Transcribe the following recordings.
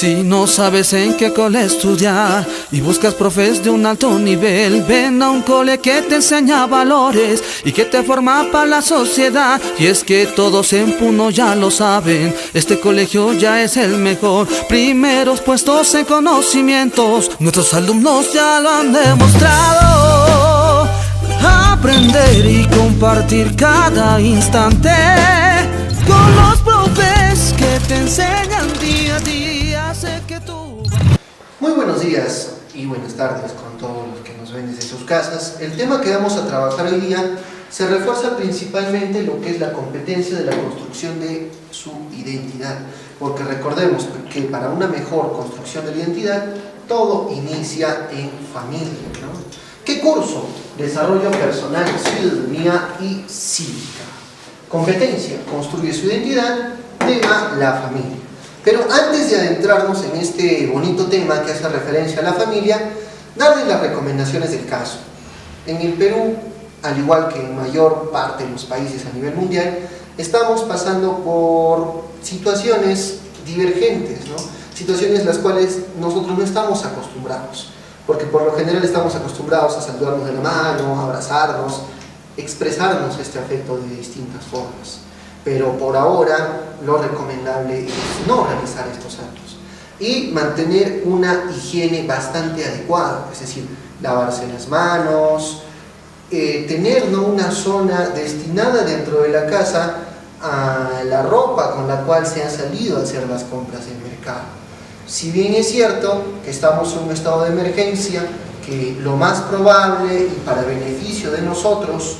Si no sabes en qué cole estudiar y buscas profes de un alto nivel, ven a un cole que te enseña valores y que te forma para la sociedad. Y es que todos en Puno ya lo saben, este colegio ya es el mejor. Primeros puestos en conocimientos, nuestros alumnos ya lo han demostrado. Aprender y compartir cada instante con los profes que te enseñan día a día. Sé que tú... Muy buenos días y buenas tardes con todos los que nos ven desde sus casas. El tema que vamos a trabajar hoy día se refuerza principalmente lo que es la competencia de la construcción de su identidad, porque recordemos que para una mejor construcción de la identidad todo inicia en familia, ¿no? ¿Qué curso? Desarrollo personal, ciudadanía y cívica. Competencia, construye su identidad, tema la familia. Pero antes de adentrarnos en este bonito tema que hace referencia a la familia, darles las recomendaciones del caso. En el Perú, al igual que en mayor parte de los países a nivel mundial, estamos pasando por situaciones divergentes, ¿no? Situaciones en las cuales nosotros no estamos acostumbrados, porque por lo general estamos acostumbrados a saludarnos de la mano, a abrazarnos, expresarnos este afecto de distintas formas. Pero por ahora lo recomendable es no realizar estos actos y mantener una higiene bastante adecuada, es decir, lavarse las manos, tener, ¿no?, una zona destinada dentro de la casa a la ropa con la cual se ha salido a hacer las compras del mercado. Si bien es cierto que estamos en un estado de emergencia, que lo más probable y para beneficio de nosotros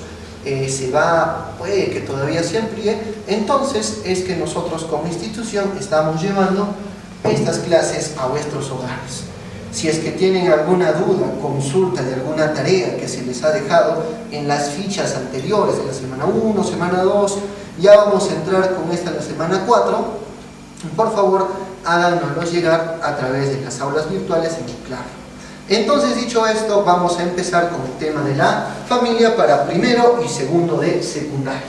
puede que todavía se amplíe, entonces es que nosotros como institución estamos llevando estas clases a vuestros hogares. Si es que tienen alguna duda, consulta de alguna tarea que se les ha dejado en las fichas anteriores de la semana 1, semana 2, ya vamos a entrar con esta la semana 4, por favor háganoslo llegar a través de las aulas virtuales en Claro. Entonces, dicho esto, vamos a empezar con el tema de la familia para primero y segundo de secundaria.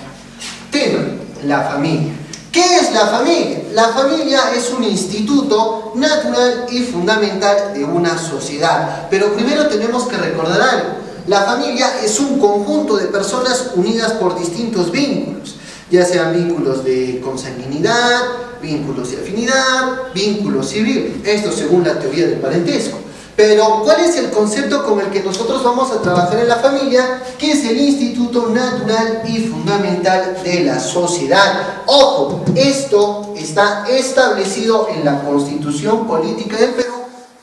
Tema, la familia. ¿Qué es la familia? La familia es un instituto natural y fundamental de una sociedad. Pero primero tenemos que recordar algo. La familia es un conjunto de personas unidas por distintos vínculos, ya sean vínculos de consanguinidad, vínculos de afinidad, vínculos civil. Esto según la teoría del parentesco. Pero, ¿cuál es el concepto con el que nosotros vamos a trabajar en la familia? Que es el instituto natural y fundamental de la sociedad. Ojo, esto está establecido en la Constitución Política del Perú,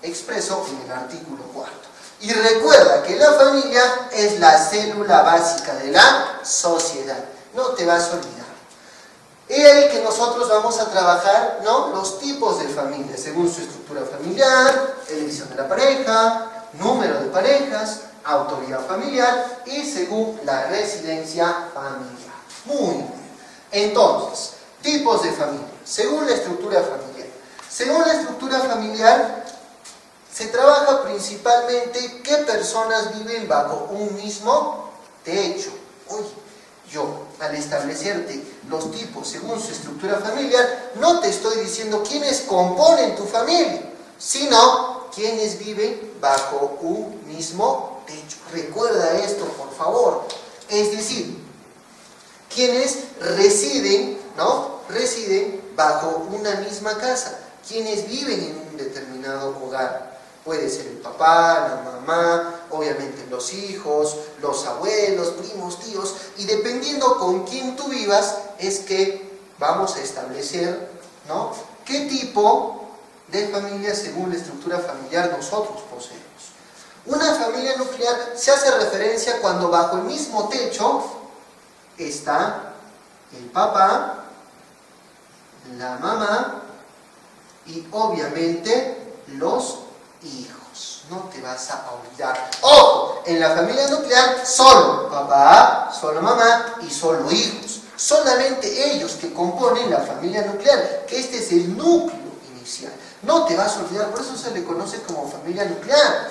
expreso en el artículo 4. Y recuerda que la familia es la célula básica de la sociedad. No te vas a olvidar. Es ahí que nosotros vamos a trabajar, ¿no?, los tipos de familia, según su estructura familiar, elección de la pareja, número de parejas, autoridad familiar y según la residencia familiar. Muy bien. Entonces, tipos de familia, según la estructura familiar. Según la estructura familiar, se trabaja principalmente qué personas viven bajo un mismo techo. Oye, yo, al establecerte los tipos según su estructura familiar, no te estoy diciendo quiénes componen tu familia, sino quiénes viven bajo un mismo techo. Recuerda esto, por favor. Es decir, quienes residen, ¿no?, residen bajo una misma casa, quienes viven en un determinado hogar. Puede ser el papá, la mamá, obviamente los hijos, los abuelos, primos, tíos, y dependiendo con quién tú vivas, es que vamos a establecer, ¿no?, qué tipo de familia según la estructura familiar nosotros poseemos. Una familia nuclear se hace referencia cuando bajo el mismo techo está el papá, la mamá y obviamente los hijos. No te vas a olvidar. ¡Ojo! En la familia nuclear, solo papá, solo mamá y solo hijos. Solamente ellos que componen la familia nuclear, que este es el núcleo inicial. No te vas a olvidar, por eso se le conoce como familia nuclear.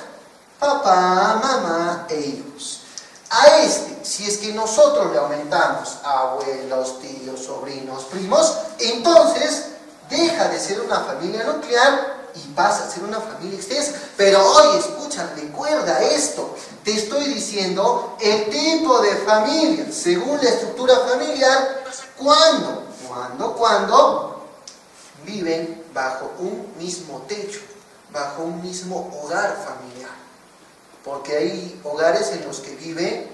Papá, mamá e hijos. A este, si es que nosotros le aumentamos abuelos, tíos, sobrinos, primos, entonces deja de ser una familia nuclear y pasa a ser una familia extensa. Pero oye, escucha, recuerda esto. Te estoy diciendo el tipo de familia, según la estructura familiar, cuando viven bajo un mismo techo, bajo un mismo hogar familiar. Porque hay hogares en los que vive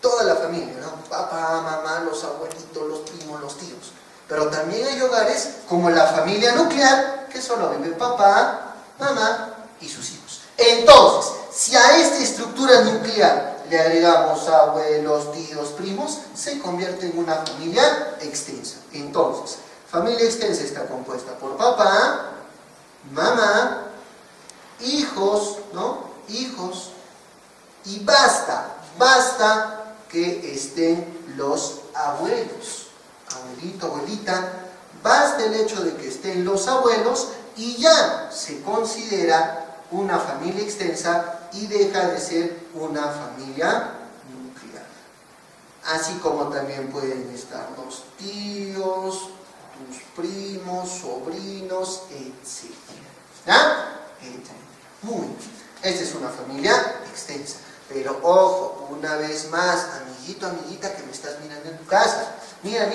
toda la familia, ¿no? Papá, mamá, los abuelitos, los primos, los tíos. Pero también hay hogares como la familia nuclear, que solo vive papá, mamá y sus hijos. Entonces, si a esta estructura nuclear le agregamos abuelos, tíos, primos, se convierte en una familia extensa. Entonces, familia extensa está compuesta por papá, mamá, hijos, ¿no? Hijos, y basta que estén los abuelos, abuelito, abuelita, basta el hecho de que estén los abuelos y ya se considera una familia extensa y deja de ser una familia nuclear. Así como también pueden estar los tíos, tus primos, sobrinos, etc. ¿Ya? Muy bien. Esta es una familia extensa. Pero ojo, una vez más, amiguito, amiguita que me estás mirando en tu casa, mira,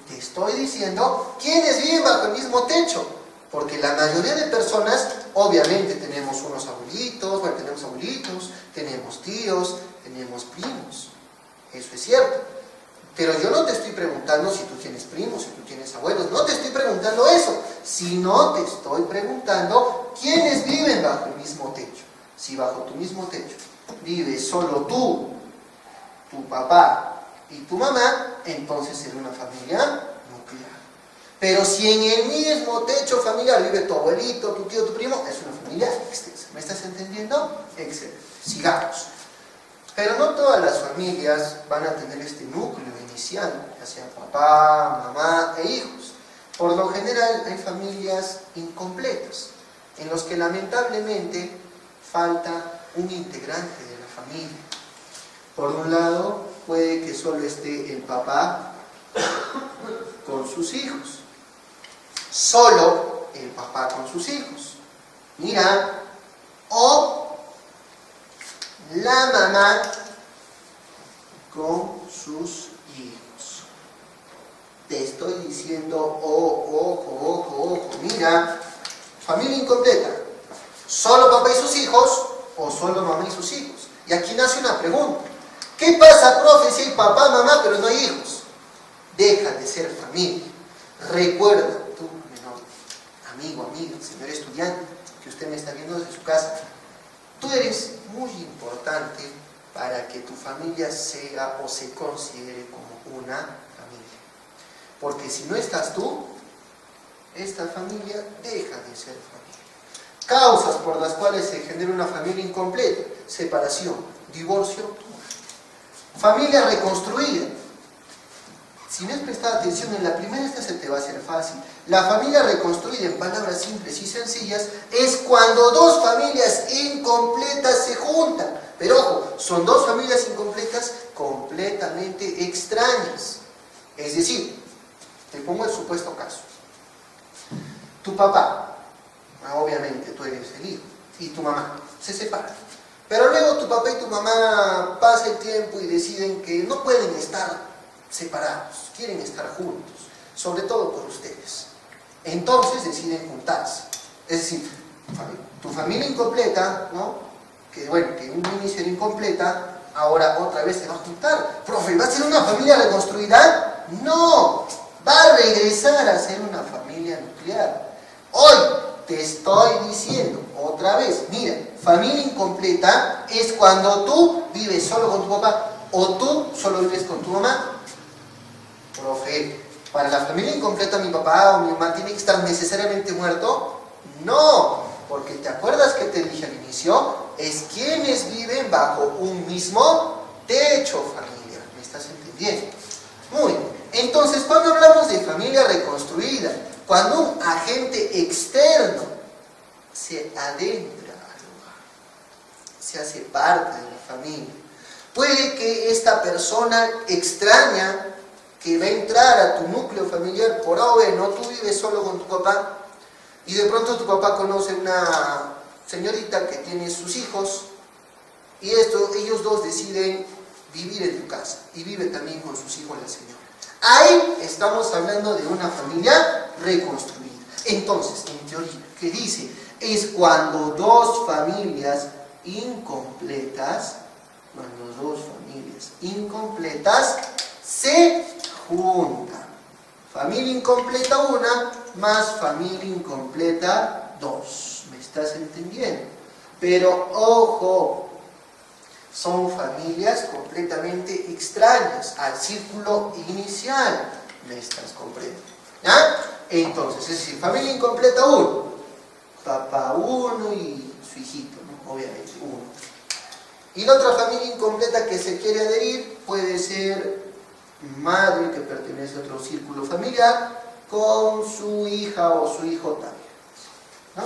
te estoy diciendo quiénes viven bajo el mismo techo, porque la mayoría de personas, obviamente tenemos unos abuelitos, tenemos tíos, tenemos primos, eso es cierto, pero yo no te estoy preguntando si tú tienes primos, si tú tienes abuelos, no te estoy preguntando eso, sino te estoy preguntando quiénes viven bajo el mismo techo. Si bajo tu mismo techo vives solo tú, tu papá y tu mamá, entonces será una familia nuclear. Pero si en el mismo techo familiar vive tu abuelito, tu tío, tu primo, es una familia extensa. ¿Me estás entendiendo? Excelente. Sigamos. Pero no todas las familias van a tener este núcleo inicial, ya sea papá, mamá e hijos. Por lo general hay familias incompletas, en los que lamentablemente falta un integrante de la familia. Por un lado, puede que solo esté el papá con sus hijos. Solo el papá con sus hijos. Mira, o la mamá con sus hijos. Te estoy diciendo, ojo, mira, familia incompleta. ¿Solo papá y sus hijos o solo mamá y sus hijos? Y aquí nace una pregunta. ¿Qué pasa, profe, si hay papá, mamá, pero no hay hijos? Deja de ser familia. Recuerda, tú, menor, amigo, amiga, señor estudiante, que usted me está viendo desde su casa, tú eres muy importante para que tu familia sea o se considere como una familia. Porque si no estás tú, esta familia deja de ser familia. Causas por las cuales se genera una familia incompleta: separación, divorcio, muerte. Familia reconstruida. Si no has prestado atención en la primera, esta se te va a hacer fácil. La familia reconstruida, en palabras simples y sencillas, es cuando dos familias incompletas se juntan. Pero ojo, son dos familias incompletas completamente extrañas. Es decir, te pongo el supuesto caso. Tu papá, obviamente tú eres el hijo, y tu mamá se separan. Pero luego tu papá y tu mamá pasa el tiempo y deciden que no pueden estar separados, quieren estar juntos, sobre todo por ustedes. Entonces deciden juntarse. Es decir, tu familia incompleta, ¿no? Que en un inicio era incompleta, ahora otra vez se va a juntar. Profe, ¿va a ser una familia reconstruida? No, va a regresar a ser una familia nuclear. Hoy te estoy diciendo otra vez, mira, familia incompleta es cuando tú vives solo con tu papá o tú solo vives con tu mamá. Profe, ¿para la familia incompleta mi papá o mi mamá tiene que estar necesariamente muerto? No, porque ¿te acuerdas que te dije al inicio? Es quienes viven bajo un mismo techo familiar. ¿Me estás entendiendo? Muy bien. Entonces, cuando hablamos de familia reconstruida, cuando un agente externo se adentra al hogar, se hace parte de la familia, puede que esta persona extraña que va a entrar a tu núcleo familiar por A o B, no, tú vives solo con tu papá, y de pronto tu papá conoce una señorita que tiene sus hijos, y ellos dos deciden vivir en tu casa, y vive también con sus hijos la señora. Ahí estamos hablando de una familia reconstruida. Entonces, en teoría, ¿qué dice? Es cuando dos familias incompletas, se juntan. Familia incompleta una, más familia incompleta dos. ¿Me estás entendiendo? Pero ojo, son familias completamente extrañas al círculo inicial. ¿Me estás comprendiendo? ¿Ya? Entonces, es decir, familia incompleta 1, papá 1 y su hijito, ¿no? Obviamente 1. Y la otra familia incompleta que se quiere adherir puede ser madre que pertenece a otro círculo familiar con su hija o su hijo también, ¿no?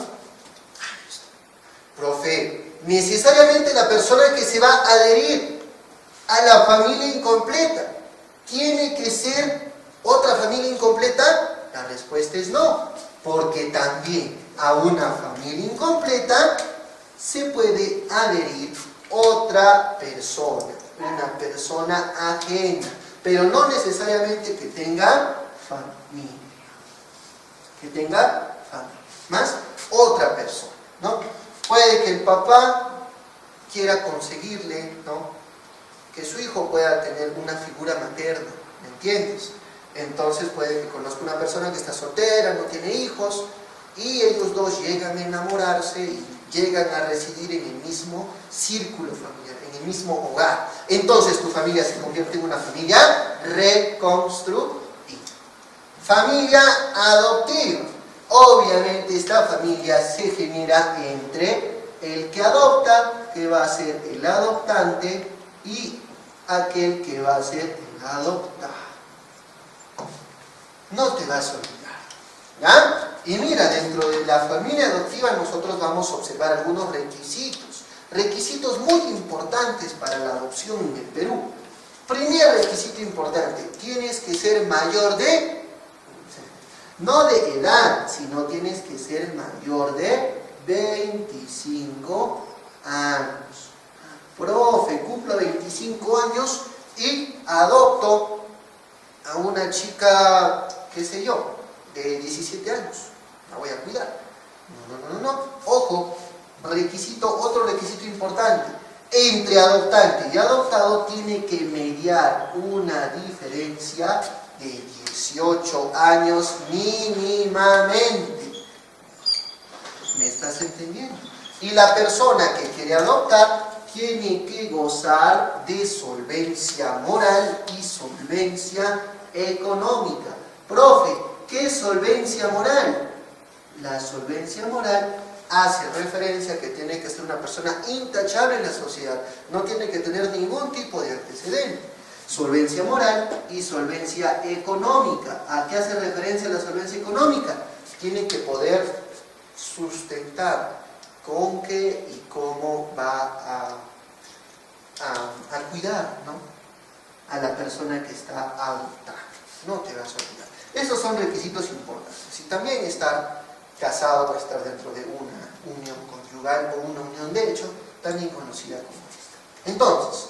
Profe, necesariamente la persona que se va a adherir a la familia incompleta tiene que ser otra familia incompleta. La respuesta es no, porque también a una familia incompleta se puede adherir otra persona, una persona ajena, pero no necesariamente que tenga familia, más otra persona, ¿no? Puede que el papá quiera conseguirle, ¿no?, que su hijo pueda tener una figura materna, ¿me entiendes? Entonces puede que conozca una persona que está soltera, no tiene hijos, y ellos dos llegan a enamorarse y llegan a residir en el mismo círculo familiar, en el mismo hogar. Entonces tu familia se convierte en una familia reconstruida. Familia adoptiva. Obviamente esta familia se genera entre el que adopta, que va a ser el adoptante, y aquel que va a ser el adoptado. No te vas a olvidar, ¿ya? Y mira, dentro de la familia adoptiva nosotros vamos a observar algunos requisitos muy importantes para la adopción en el Perú. Primer requisito importante, tienes que ser mayor de, no de edad, sino tienes que ser mayor de 25 años. Profe, cumplo 25 años y adopto a una chica, qué sé yo, de 17 años. La voy a cuidar. No. Ojo, otro requisito importante. Entre adoptante y adoptado tiene que mediar una diferencia de 18 años mínimamente. ¿Me estás entendiendo? Y la persona que quiere adoptar tiene que gozar de solvencia moral y solvencia económica. Profe, ¿qué es solvencia moral? La solvencia moral hace referencia a que tiene que ser una persona intachable en la sociedad, no tiene que tener ningún tipo de antecedente. Solvencia moral y solvencia económica. ¿A qué hace referencia la solvencia económica? Tiene que poder sustentar con qué y cómo va a cuidar, ¿no?, a la persona que está adoptando. No te vas a olvidar. Esos son requisitos importantes. Y también estar casado o estar dentro de una unión conyugal o una unión de hecho, también conocida como esta. Entonces,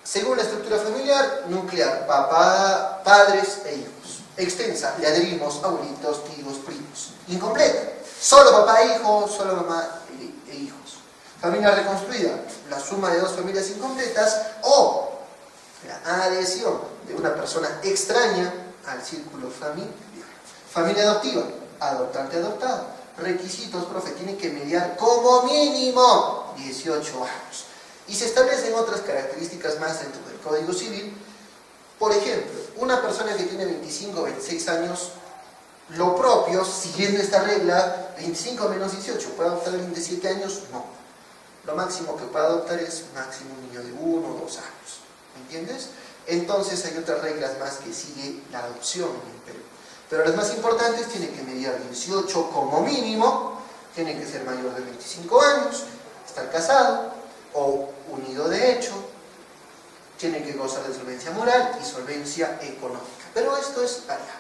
según la estructura familiar, nuclear, papá, padres e hijos. Extensa, le adherimos abuelitos, tíos, primos. Incompleta, solo papá e hijo, solo mamá e hijos. Familia reconstruida, la suma de dos familias incompletas o la adhesión de una persona extraña al círculo familiar. Familia adoptiva, adoptante adoptado. Requisitos, profe, tiene que mediar como mínimo 18 años. Y se establecen otras características más dentro del Código Civil. Por ejemplo, una persona que tiene 25 o 26 años, lo propio, siguiendo esta regla, 25 menos 18, ¿puede adoptar a alguien de 7 años? No. Lo máximo que puede adoptar es máximo un niño de 1 o 2 años. ¿Me entiendes? Entonces hay otras reglas más que sigue la adopción en el Perú. Pero las más importantes, tiene que mediar 18 como mínimo, tiene que ser mayor de 25 años, estar casado o unido de hecho, tiene que gozar de solvencia moral y solvencia económica. Pero esto es variable.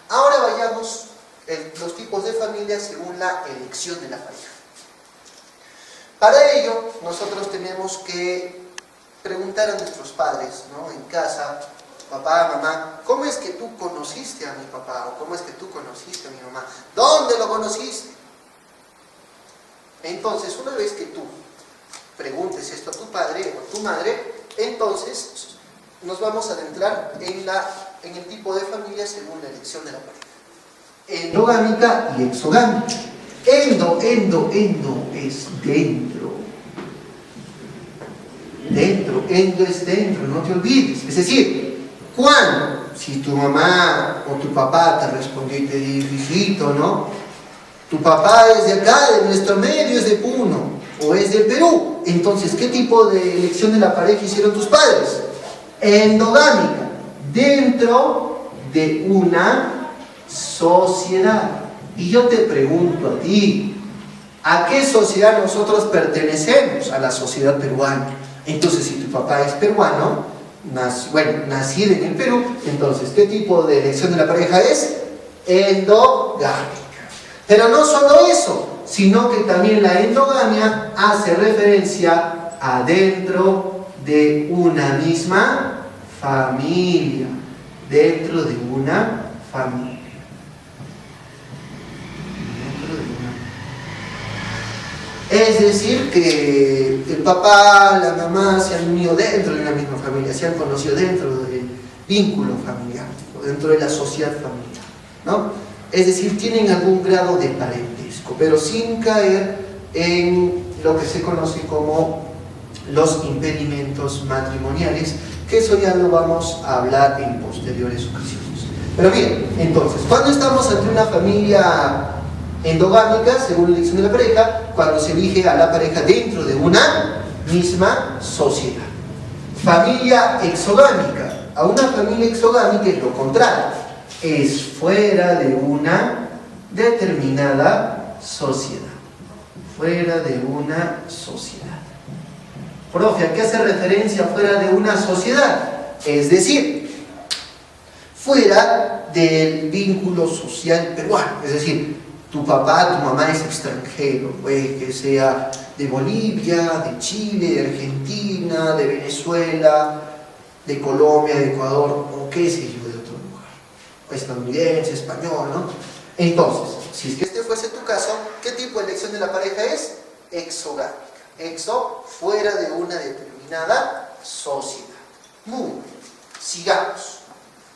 Ahora vayamos, los tipos de familia según la elección de la pareja. Para ello, nosotros tenemos que preguntar a nuestros padres, ¿no? En casa, papá, mamá, ¿cómo es que tú conociste a mi papá? ¿O cómo es que tú conociste a mi mamá? ¿Dónde lo conociste? Entonces, una vez que tú preguntes esto a tu padre o a tu madre, entonces nos vamos a adentrar en el tipo de familia según la elección de la pareja. Endogámica y exogámica. Endo es dentro. Endo es dentro, no te olvides. Es decir, cuando, si tu mamá o tu papá te respondió y te dijo, hijito, ¿no? Tu papá es de acá, de nuestro medio, es de Puno, o es del Perú. Entonces, ¿qué tipo de elección de la pareja hicieron tus padres? Endogámica, dentro de una sociedad. Y yo te pregunto a ti, ¿a qué sociedad nosotros pertenecemos? A la sociedad peruana. Entonces, si tu papá es peruano, nacido en el Perú, entonces, ¿qué tipo de elección de la pareja es? Endogámica. Pero no solo eso, sino que también la endogamia hace referencia a dentro de una misma familia. Dentro de una familia. Es decir, que el papá, la mamá se han unido dentro de una misma familia, se han conocido dentro del vínculo familiar, o dentro de la sociedad familiar, ¿no? Es decir, tienen algún grado de parentesco, pero sin caer en lo que se conoce como los impedimentos matrimoniales, que eso ya lo vamos a hablar en posteriores ocasiones. Pero bien, entonces, cuando estamos ante una familia endogámica, según la elección de la pareja, cuando se elige a la pareja dentro de una misma sociedad. Familia exogámica. A una familia exogámica es lo contrario, es fuera de una determinada sociedad. Fuera de una sociedad. Profe, ¿a qué hace referencia fuera de una sociedad? Es decir, fuera del vínculo social peruano. Es decir, tu papá, tu mamá es extranjero, puede que sea de Bolivia, de Chile, de Argentina, de Venezuela, de Colombia, de Ecuador, o qué sé yo, de otro lugar, estadounidense, español, ¿no? Entonces, si es que este fuese tu caso, ¿qué tipo de elección de la pareja es? Exogámica. Exo, fuera de una determinada sociedad. Muy bien, sigamos.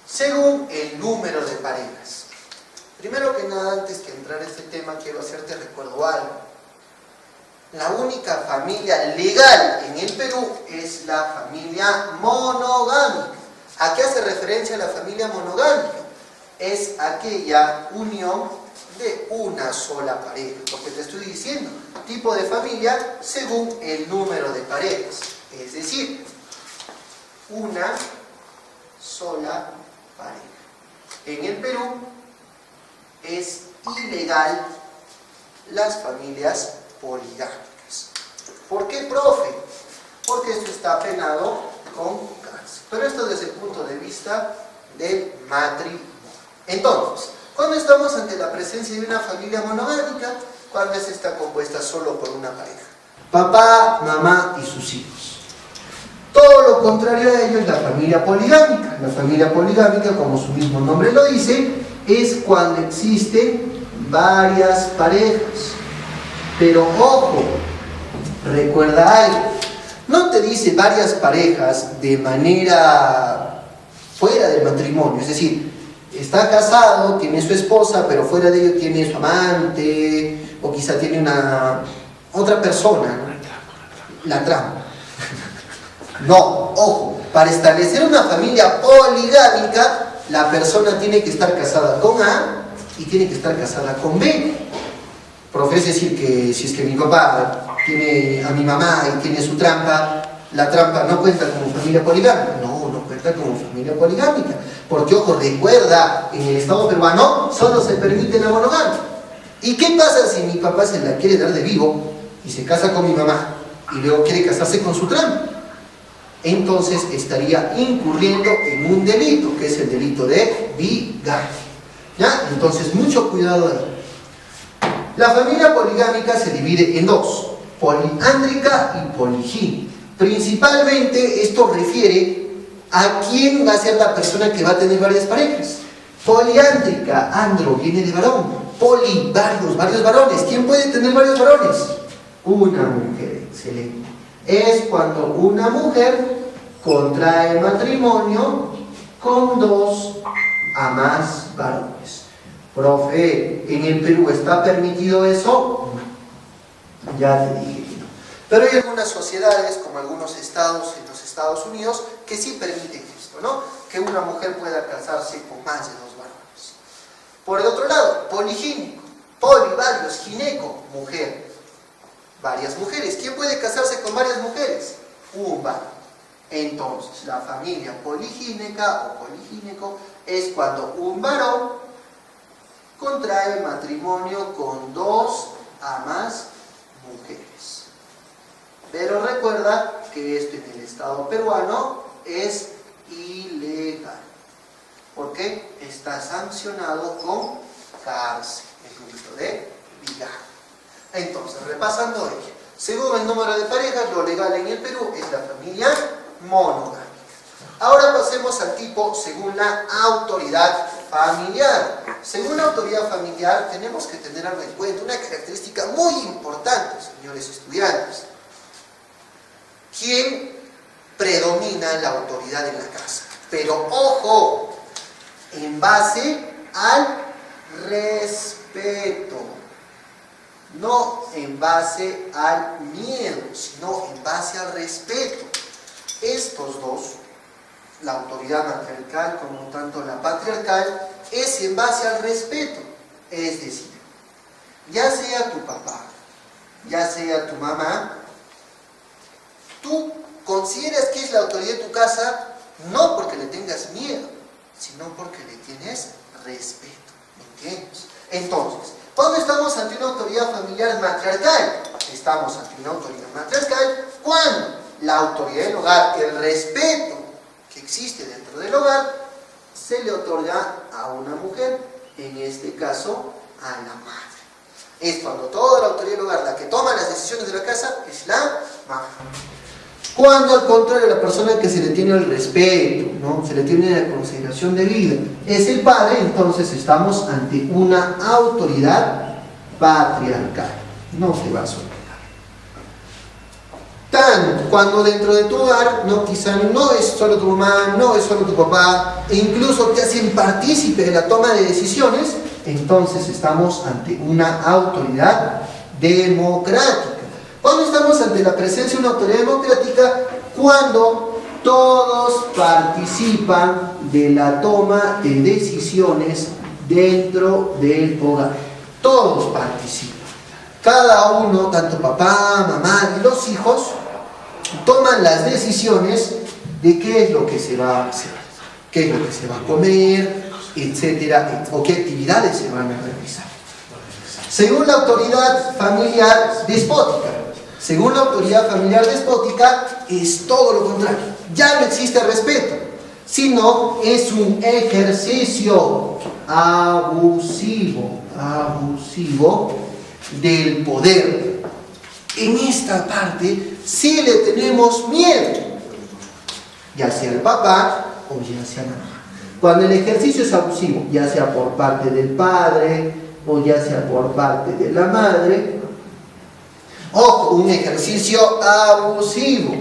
Según el número de parejas. Primero que nada, antes que entrar a este tema, quiero hacerte recuerdo algo. La única familia legal en el Perú es la familia monogámica. ¿A qué hace referencia la familia monogámica? Es aquella unión de una sola pareja. Porque te estoy diciendo, tipo de familia según el número de parejas. Es decir, una sola pareja. En el Perú es ilegal las familias poligámicas. ¿Por qué, profe? Porque esto está penado con cárcel. Pero esto desde el punto de vista del matrimonio. Entonces, cuando estamos ante la presencia de una familia monogámica, cuando esta está compuesta solo por una pareja, papá, mamá y sus hijos. Todo lo contrario a ello es la familia poligámica. La familia poligámica, como su mismo nombre lo dice, es cuando existen varias parejas. Pero ojo, recuerda algo, no te dice varias parejas de manera fuera del matrimonio, es decir, está casado, tiene su esposa, pero fuera de ello tiene su amante, o quizá tiene otra persona, ¿no? La trama. No, ojo, para establecer una familia poligámica, la persona tiene que estar casada con A y tiene que estar casada con B. Profe, es decir, que si es que mi papá tiene a mi mamá y tiene su trampa, la trampa no cuenta como familia poligámica. No, no cuenta como familia poligámica. Porque, ojo, recuerda, en el Estado peruano solo se permite la monogamia. ¿Y qué pasa si mi papá se la quiere dar de vivo y se casa con mi mamá y luego quiere casarse con su trampa? Entonces estaría incurriendo en un delito, que es el delito de bigamia. ¿Ya? Entonces, mucho cuidado ahí. La familia poligámica se divide en dos, poliándrica y poligínica. Principalmente esto refiere a quién va a ser la persona que va a tener varias parejas. Poliándrica, andro, viene de varón. Poli, varios varones. ¿Quién puede tener varios varones? Una mujer, excelente. Es cuando una mujer contrae matrimonio con dos a más varones. Profe, ¿en el Perú está permitido eso? No. Ya te dije que no. Pero hay algunas sociedades, como algunos estados en los Estados Unidos, que sí permiten esto, ¿no? Que una mujer pueda casarse con más de dos varones. Por el otro lado, poligínico, poli, varios, gineco, mujer, varias mujeres. ¿Quién puede casarse con varias mujeres? Un varón. Entonces, la familia poligínica o poligínico es cuando un varón contrae matrimonio con dos a más mujeres. Pero recuerda que esto en el Estado peruano es ilegal, porque está sancionado con cárcel, el delito de violación. Entonces, repasando ello, según el número de parejas, lo legal en el Perú es la familia monogámica. Ahora pasemos al tipo según la autoridad familiar. Según la autoridad familiar tenemos que tener algo en cuenta, una característica muy importante, señores estudiantes. ¿Quién predomina la autoridad en la casa? Pero ojo, en base al respeto, no en base al miedo, sino en base al respeto. Estos dos, la autoridad matriarcal como tanto la patriarcal, es en base al respeto. Es decir, ya sea tu papá, ya sea tu mamá, tú consideras que es la autoridad de tu casa no porque le tengas miedo, sino porque le tienes respeto. ¿Me entiendes? Entonces, ¿cuándo estamos ante una autoridad familiar matriarcal? Estamos ante una autoridad matriarcal cuando la autoridad del hogar, el respeto que existe dentro del hogar, se le otorga a una mujer, en este caso a la madre. Es cuando toda la autoridad del hogar, la que toma las decisiones de la casa, es la madre. Cuando al contrario la persona que se le tiene el respeto, ¿no? Se le tiene la consideración de vida, es el padre, entonces estamos ante una autoridad patriarcal. No te vas a olvidar. Tanto cuando dentro de tu hogar, no, quizá no es solo tu mamá, no es solo tu papá, e incluso te hacen partícipe de la toma de decisiones, entonces estamos ante una autoridad democrática. Cuando estamos ante la presencia de una autoridad democrática, cuando todos participan de la toma de decisiones dentro del hogar. Todos participan. Cada uno, tanto papá, mamá y los hijos, toman las decisiones de qué es lo que se va a hacer, qué es lo que se va a comer, etcétera, o qué actividades se van a realizar. Según la autoridad familiar despótica, según la autoridad familiar despótica, es todo lo contrario. Ya no existe respeto, sino es un ejercicio abusivo del poder. En esta parte sí le tenemos miedo, ya sea el papá o ya sea la mamá. Cuando el ejercicio es abusivo, ya sea por parte del padre o ya sea por parte de la madre, ojo, un ejercicio abusivo,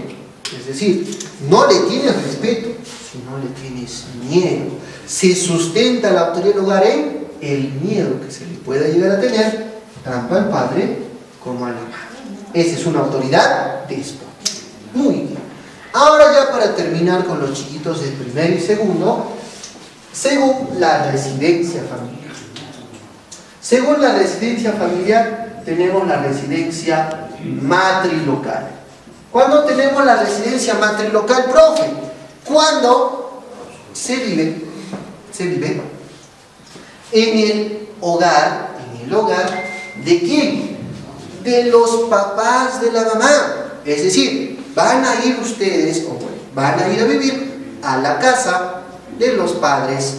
es decir, no le tienes respeto, sino le tienes miedo. Se sustenta la autoridad del hogar en el miedo que se le pueda llegar a tener tanto al padre como a la madre. Esa es una autoridad despótica. Muy bien. Ahora ya para terminar con los chiquitos del primer y segundo, según la residencia familiar. Según la residencia familiar, tenemos la residencia matrilocal. ¿Cuándo tenemos la residencia matrilocal, profe? Cuando se vive en el hogar, ¿de quién? De los papás de la mamá. Es decir, van a ir ustedes, o bueno, van a ir a vivir a la casa de los padres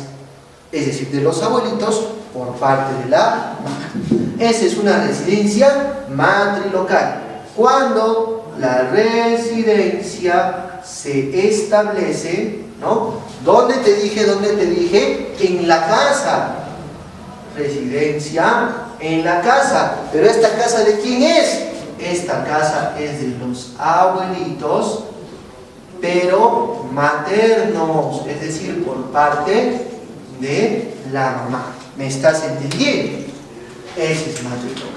es decir, de los abuelitos por parte de la mamá. Esa es una residencia matrilocal. Cuando la residencia se establece, ¿no? ¿Dónde te dije? En la casa. Residencia en la casa. Pero ¿esta casa de quién es? Esta casa es de los abuelitos, pero maternos, es decir, por parte de la mamá. ¿Me estás entendiendo? Ese es matrilocal.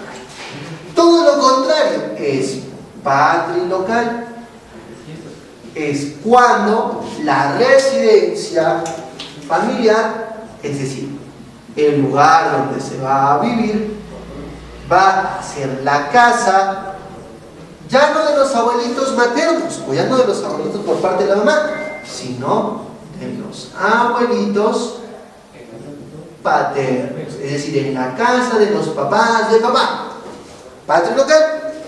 Todo lo contrario es patrilocal. Es cuando la residencia familiar, es decir, el lugar donde se va a vivir, va a ser la casa, ya no de los abuelitos maternos, o ya no de los abuelitos por parte de la mamá, sino de los abuelitos paternos, es decir, en la casa de los papás de papá.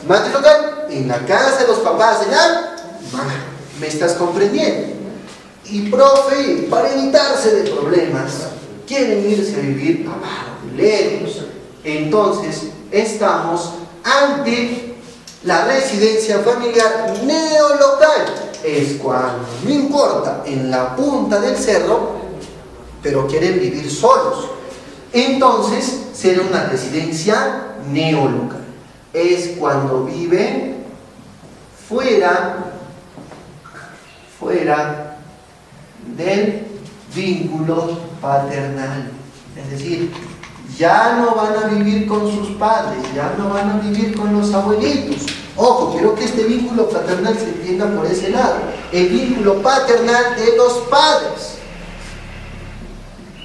Matrilocal, en la casa de los papás de la mamá. ¿Me estás comprendiendo? Y profe, para evitarse de problemas, quieren irse a vivir abajo, lejos. Entonces, estamos ante la residencia familiar neolocal. Es cuando, no importa, en la punta del cerro, pero quieren vivir solos. Entonces, será una residencia neolocal. Es cuando viven fuera del vínculo paternal. Es decir, ya no van a vivir con sus padres, ya no van a vivir con los abuelitos. Ojo, quiero que este vínculo paternal se entienda por ese lado. El vínculo paternal de los padres,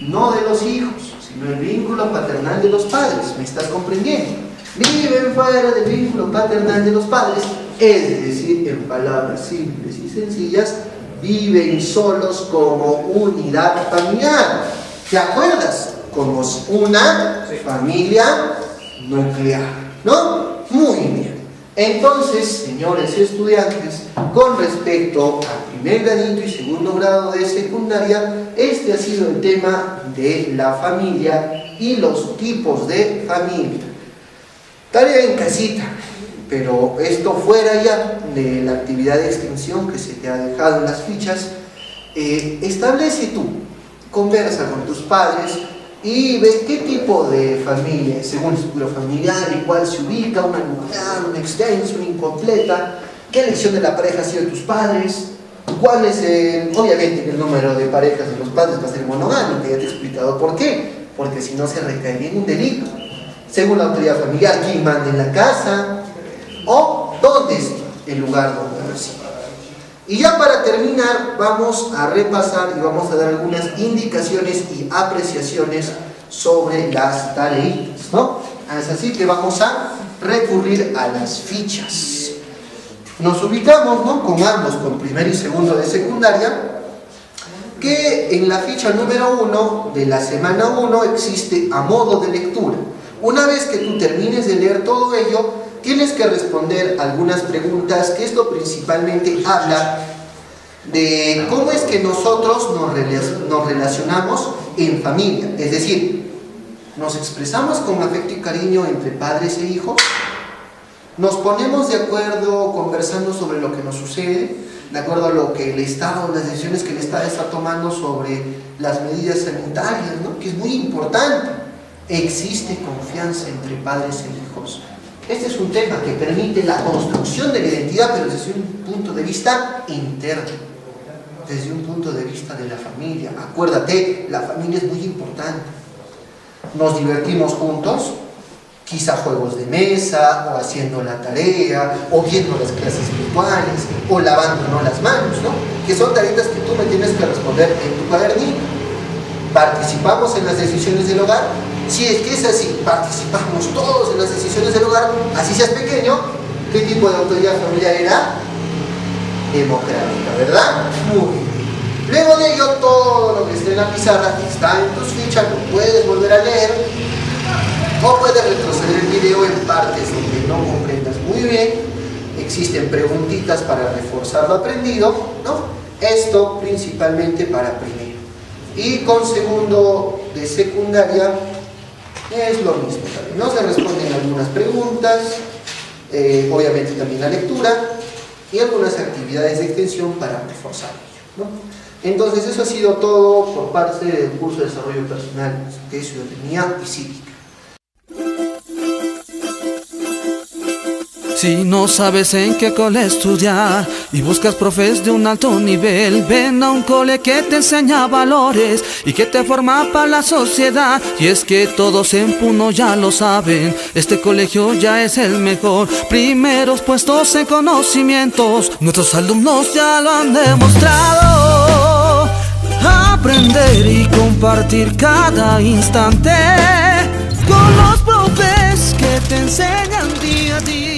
no de los hijos, sino el vínculo paternal de los padres. ¿Me estás comprendiendo? Viven fuera del vínculo paternal de los padres, es decir, en palabras simples y sencillas, viven solos como unidad familiar. ¿Te acuerdas? Como una familia nuclear, ¿no? Muy bien. Entonces, señores estudiantes, con respecto al primer gradito y segundo grado de secundaria, este ha sido el tema de la familia y los tipos de familia. Tarea en casita, pero esto fuera ya de la actividad de extensión que se te ha dejado en las fichas. Establece tú, conversa con tus padres y ve qué tipo de familia, según el estructura familiar, en cuál se ubica, una nuclear, una extensa, una incompleta, qué elección de la pareja ha sido de tus padres, cuál es obviamente el número de parejas de los padres va a ser monogámico, ya te he explicado por qué, porque si no se recaería en un delito. Según la autoridad familiar, quién manda en la casa o dónde está el lugar donde reside. Y ya para terminar, vamos a repasar y vamos a dar algunas indicaciones y apreciaciones sobre las tareitas, ¿no? Es así que vamos a recurrir a las fichas. Nos ubicamos, ¿no?, con ambos, con primero y segundo de secundaria, que en la ficha número 1 de la semana 1 existe a modo de lectura. Una vez que tú termines de leer todo ello, tienes que responder algunas preguntas, que esto principalmente habla de cómo es que nosotros nos relacionamos en familia. Es decir, nos expresamos con afecto y cariño entre padres e hijos, nos ponemos de acuerdo conversando sobre lo que nos sucede, de acuerdo a lo que el Estado, las decisiones que el Estado está tomando sobre las medidas sanitarias, ¿no?, que es muy importante. Existe confianza entre padres e hijos. Este es un tema que permite la construcción de la identidad, pero desde un punto de vista interno, desde un punto de vista de la familia. Acuérdate, la familia es muy importante. Nos divertimos juntos, quizá juegos de mesa, o haciendo la tarea, o viendo las clases virtuales, o lavándonos las manos, ¿no?, que son tareas que tú me tienes que responder en tu cuadernito. ¿Participamos en las decisiones del hogar? Si es que es así, participamos todos en las decisiones del hogar, así seas pequeño. ¿Qué tipo de autoridad familiar era? Democrática, ¿verdad? Muy bien. Luego de ello, todo lo que esté en la pizarra está en tus fichas, lo puedes volver a leer o puedes retroceder el video en partes donde no comprendas muy bien. Existen preguntitas para reforzar lo aprendido, ¿no? Esto principalmente para primero. Y con segundo de secundaria es lo mismo también, ¿no? Se responden algunas preguntas, obviamente también la lectura y algunas actividades de extensión para reforzar ello, ¿no? Entonces eso ha sido todo por parte del curso de desarrollo personal de ciudadanía y cívica. Si no sabes en qué cole estudiar y buscas profes de un alto nivel, ven a un cole que te enseña valores y que te forma para la sociedad. Y es que todos en Puno ya lo saben, este colegio ya es el mejor. Primeros puestos en conocimientos, nuestros alumnos ya lo han demostrado. Aprender y compartir cada instante con los profes que te enseñan día a día.